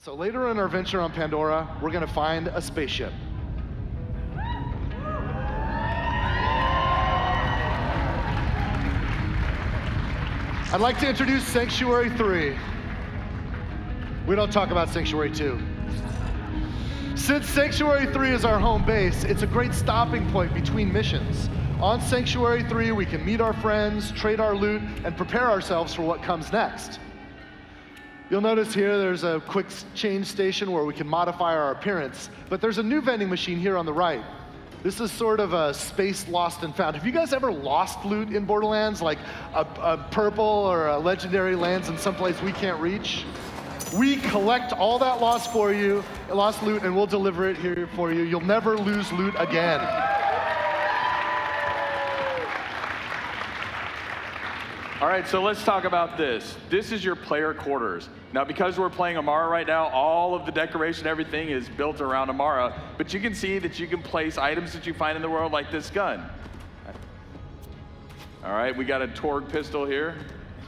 So later in our venture on Pandora, we're gonna find a spaceship. I'd like to introduce Sanctuary 3. We don't talk about Sanctuary 2. Since Sanctuary 3 is our home base, it's a great stopping point between missions. On Sanctuary 3, we can meet our friends, trade our loot, and prepare ourselves for what comes next. You'll notice here there's a quick change station where we can modify our appearance, but there's a new vending machine here on the right. This is sort of a space lost and found. Have you guys ever lost loot in Borderlands, like a purple or a legendary lands in some place we can't reach? We collect all that lost loot, and we'll deliver it here for you. You'll never lose loot again. All right, so let's talk about this. This is your player quarters. Now, because we're playing Amara right now, all of the decoration, everything is built around Amara, but you can see that you can place items that you find in the world like this gun. All right, we got a Torg pistol here.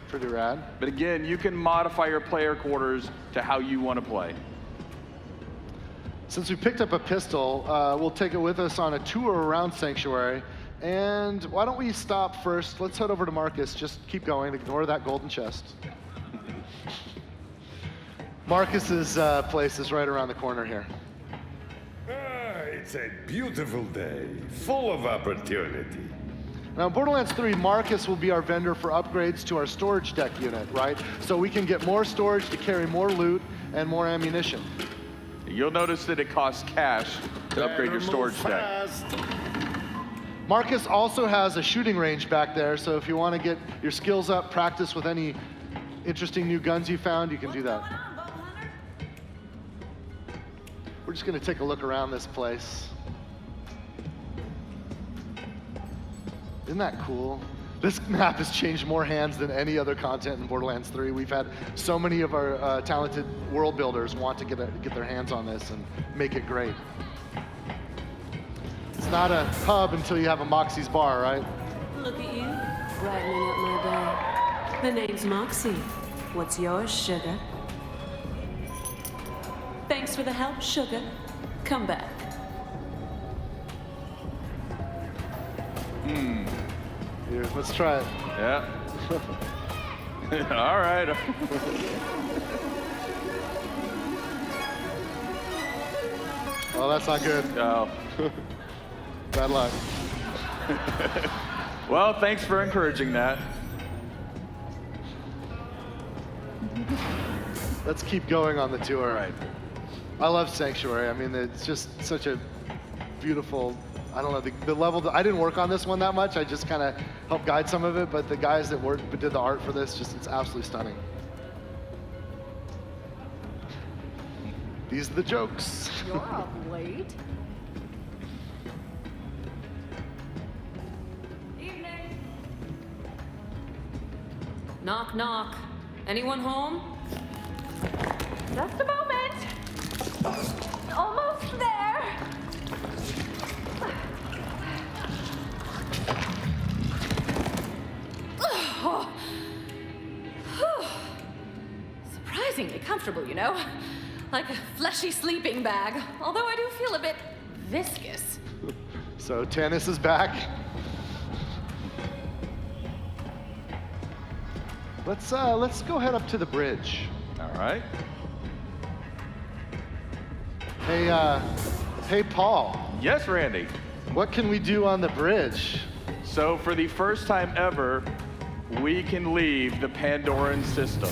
Pretty rad. But again, you can modify your player quarters to how you want to play. Since we picked up a pistol, we'll take it with us on a tour around Sanctuary. And why don't we stop first? Let's head over to Marcus. Just keep going. Ignore that golden chest. Marcus's place is right around the corner here. It's a beautiful day, full of opportunity. Now, in Borderlands 3, Marcus will be our vendor for upgrades to our storage deck unit, right? So we can get more storage to carry more loot and more ammunition. You'll notice that it costs cash to upgrade your storage deck. Marcus also has a shooting range back there, so if you want to get your skills up, practice with any interesting new guns you found, you can do that. We're just going to take a look around this place. Isn't that cool? This map has changed more hands than any other content in Borderlands 3. We've had so many of our talented world builders want to get their hands on this and make it great. It's not a pub until you have a Moxie's bar, right? Look at you, brightening up my day. The name's Moxie. What's yours, sugar? Thanks for the help, sugar. Come back. Here, let's try it. Yeah. All right. Oh, that's not good. Oh. Bad luck. Well, thanks for encouraging that. Let's keep going on the tour. All right. I love Sanctuary. I mean, it's just such a beautiful, I don't know, the level, I didn't work on this one that much. I just kind of helped guide some of it, but the guys that did the art for this, it's absolutely stunning. These are the jokes. You're up late. Evening. Knock, knock. Anyone home? Just a moment. Almost there. Surprisingly comfortable, you know? Like a fleshy sleeping bag, although I do feel a bit viscous. So Tannis is back. Let's go head up to the bridge. All right. Hey Paul. Yes, Randy. What can we do on the bridge? So for the first time ever, we can leave the Pandoran system.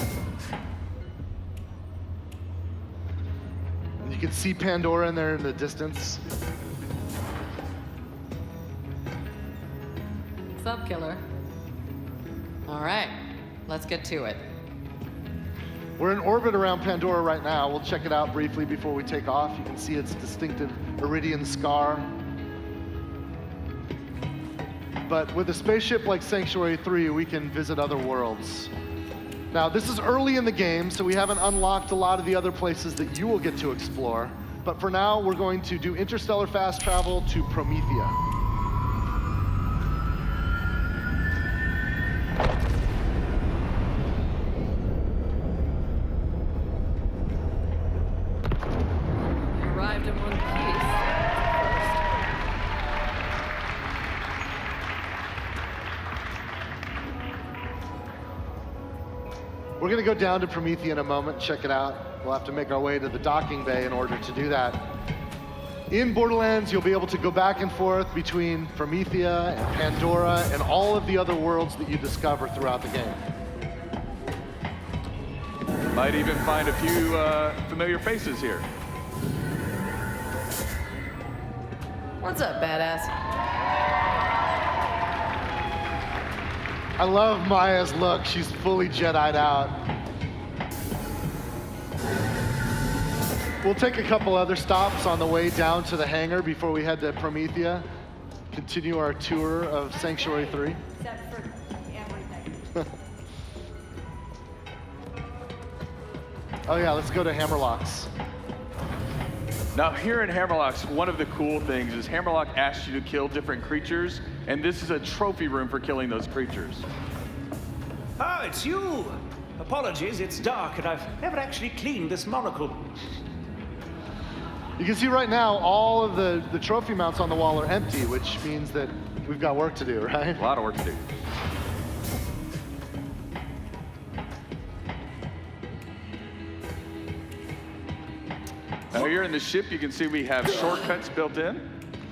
You can see Pandora in there in the distance. What's up, killer? All right, let's get to it. We're in orbit around Pandora right now. We'll check it out briefly before we take off. You can see its distinctive Meridian scar. But with a spaceship like Sanctuary 3, we can visit other worlds. Now, this is early in the game, so we haven't unlocked a lot of the other places that you will get to explore. But for now, we're going to do interstellar fast travel to Promethea. We're gonna go down to Promethea in a moment and check it out. We'll have to make our way to the docking bay in order to do that. In Borderlands, you'll be able to go back and forth between Promethea and Pandora and all of the other worlds that you discover throughout the game. Might even find a few familiar faces here. What's up, badass? I love Maya's look. She's fully Jedi'd out. We'll take a couple other stops on the way down to the hangar before we head to Promethea. Continue our tour of Sanctuary 3. Except for everything. Oh yeah, let's go to Hammerlocks. Now here in Hammerlocks, one of the cool things is Hammerlock asks you to kill different creatures, and this is a trophy room for killing those creatures. Oh, it's you! Apologies, it's dark and I've never actually cleaned this monocle. You can see right now all of the trophy mounts on the wall are empty, which means that we've got work to do, right? A lot of work to do. Now here in the ship, you can see we have shortcuts built in.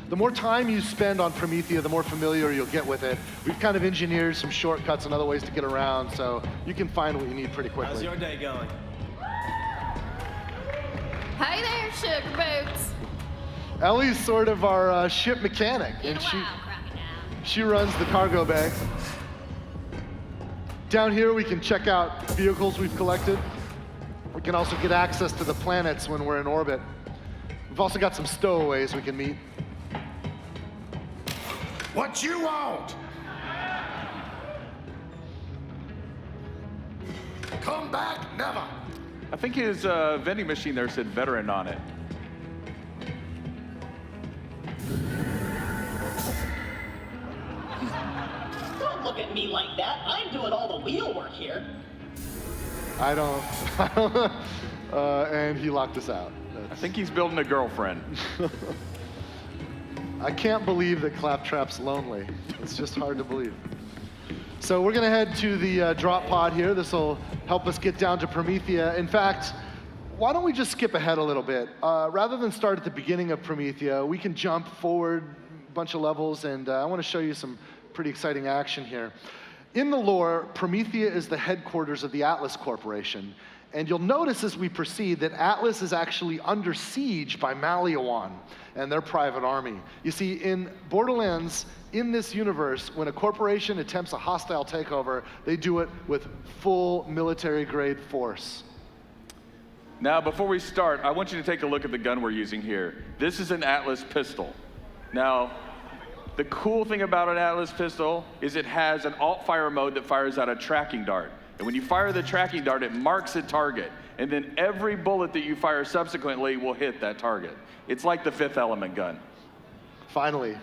The more time you spend on Promethea, the more familiar you'll get with it. We've kind of engineered some shortcuts and other ways to get around, so you can find what you need pretty quickly. How's your day going? Hey there, sugar boots. Ellie's sort of our ship mechanic, and she runs the cargo bay. Down here, we can check out vehicles we've collected. We can also get access to the planets when we're in orbit. We've also got some stowaways we can meet. What you want? Come back, never. I think his vending machine there said veteran on it. Don't look at me like that. I'm doing all the wheel work here. I don't, and he locked us out. I think he's building a girlfriend. I can't believe that Claptrap's lonely. It's just hard to believe. So we're gonna head to the drop pod here. This will help us get down to Promethea. In fact, why don't we just skip ahead a little bit? Rather than start at the beginning of Promethea, we can jump forward a bunch of levels, and I wanna show you some pretty exciting action here. In the lore, Promethea is the headquarters of the Atlas Corporation. And you'll notice as we proceed that Atlas is actually under siege by Maliwan and their private army. You see, in Borderlands, in this universe, when a corporation attempts a hostile takeover, they do it with full military-grade force. Now, before we start, I want you to take a look at the gun we're using here. This is an Atlas pistol. Now, the cool thing about an Atlas pistol is it has an alt-fire mode that fires out a tracking dart. And when you fire the tracking dart, it marks a target. And then every bullet that you fire subsequently will hit that target. It's like the Fifth Element gun. Finally.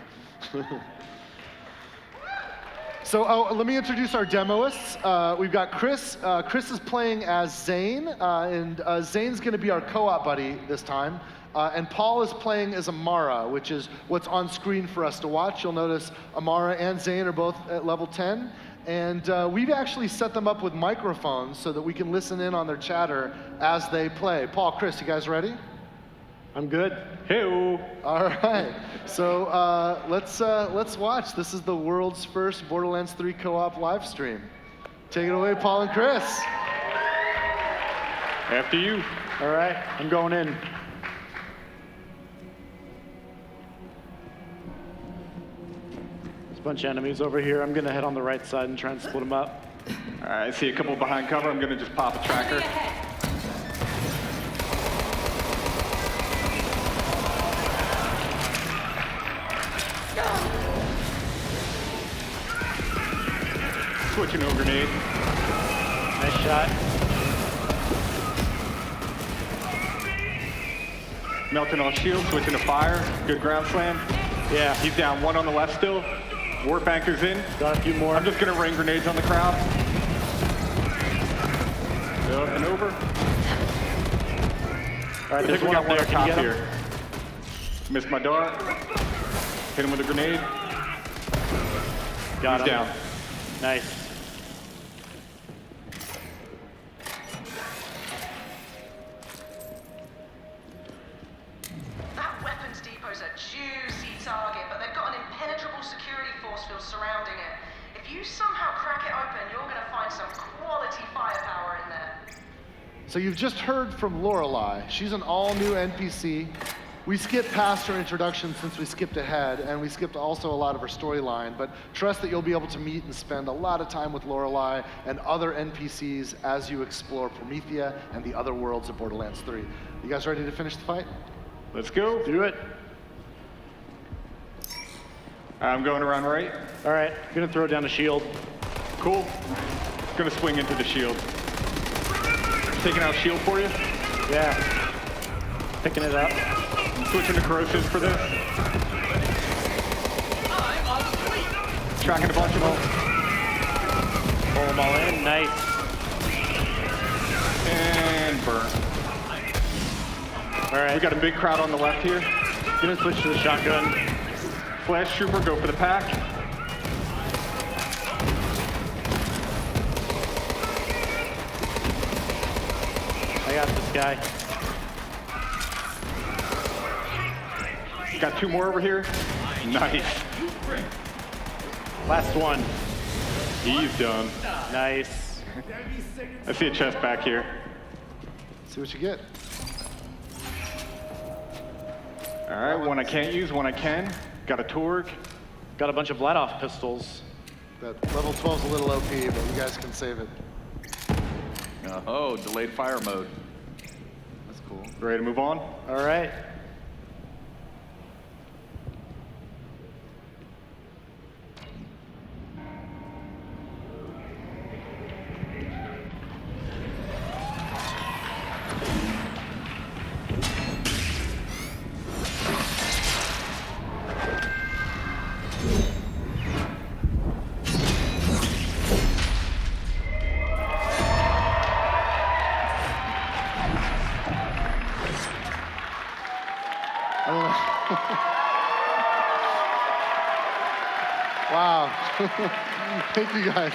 So let me introduce our demoists. We've got Chris. Chris is playing as Zane, and Zane's gonna be our co-op buddy this time. And Paul is playing as Amara, which is what's on screen for us to watch. You'll notice Amara and Zane are both at level 10. And we've actually set them up with microphones so that we can listen in on their chatter as they play. Paul, Chris, you guys ready? I'm good. Hey-o. All right. So let's watch. This is the world's first Borderlands 3 co-op live stream. Take it away, Paul and Chris. After you. All right, I'm going in. There's a bunch of enemies over here. I'm gonna head on the right side and try and split them up. All right, I see a couple behind cover. I'm gonna just pop a tracker. Switching to a grenade. Nice shot. Melting on shield, switching to fire. Good ground slam. Yeah, He's down, one on the left still. Warp anchor's in. got a few more. I'm just gonna rain grenades on the crowd. Up and over. All right, I there's think we one got up one there. up Can you top get him? here. Missed my dart. Hit him with a grenade. Got He's him. down. Nice. If you somehow crack it open, you're gonna find some quality firepower in there. So you've just heard from Lorelei. She's an all-new NPC. We skipped past her introduction since we skipped ahead, and we skipped also a lot of her storyline, but trust that you'll be able to meet and spend a lot of time with Lorelei and other NPCs as you explore Promethea and the other worlds of Borderlands 3. You guys ready to finish the fight? Let's go. Do it. I'm going around right. All right, gonna throw down a shield. Cool. Gonna swing into the shield. Taking out shield for you. Yeah. Picking it up. I'm switching to corrosive for this. Tracking a bunch of them. Pull them all in. Nice. And burn. All right. We got a big crowd on the left here. Gonna switch to the shotgun. Flash trooper, go for the pack. I got this guy. Got two more over here. Nice. Last one. He's done. Nice. I see a chest back here. See what you get. All right, one I can't use, one I can. Got a Torg. Got a bunch of let-off pistols. That level 12's a little OP, but you guys can save it. Oh, delayed fire mode. That's cool. Ready to move on? All right. Wow. Thank you guys.